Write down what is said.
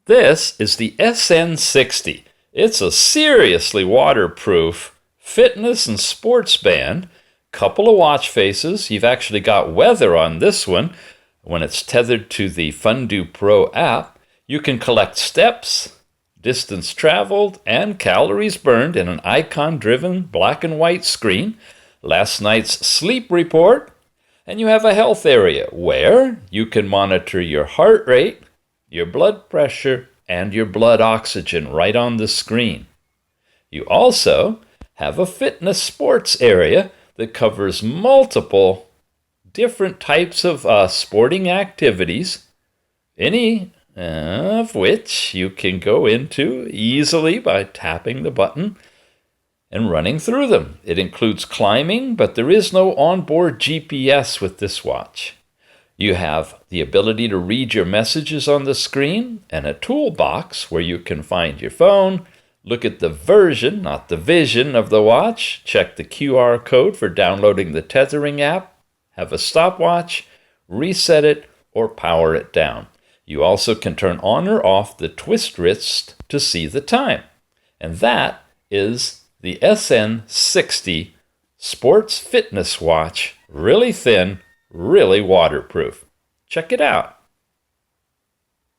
This is the SN60. It's a seriously waterproof fitness and sports band. Couple of watch faces. You've actually got weather on this one. When it's tethered to the Fundo Pro app, you can collect steps, distance traveled, and calories burned in an icon-driven black and white screen, last night's sleep report, and you have a health area where you can monitor your heart rate, your blood pressure, and your blood oxygen right on the screen. You also have a fitness sports area that covers multiple different types of sporting activities, any of which you can go into easily by tapping the button and running through them. It includes climbing, but there is no onboard GPS with this watch. You have the ability to read your messages on the screen and a toolbox where you can find your phone, look at the version, not the vision of the watch, check the QR code for downloading the Tethering app, have a stopwatch, reset it, or power it down. You also can turn on or off the twist wrist to see the time. And that is the SN60 sports fitness watch. Really thin, really waterproof. Check it out.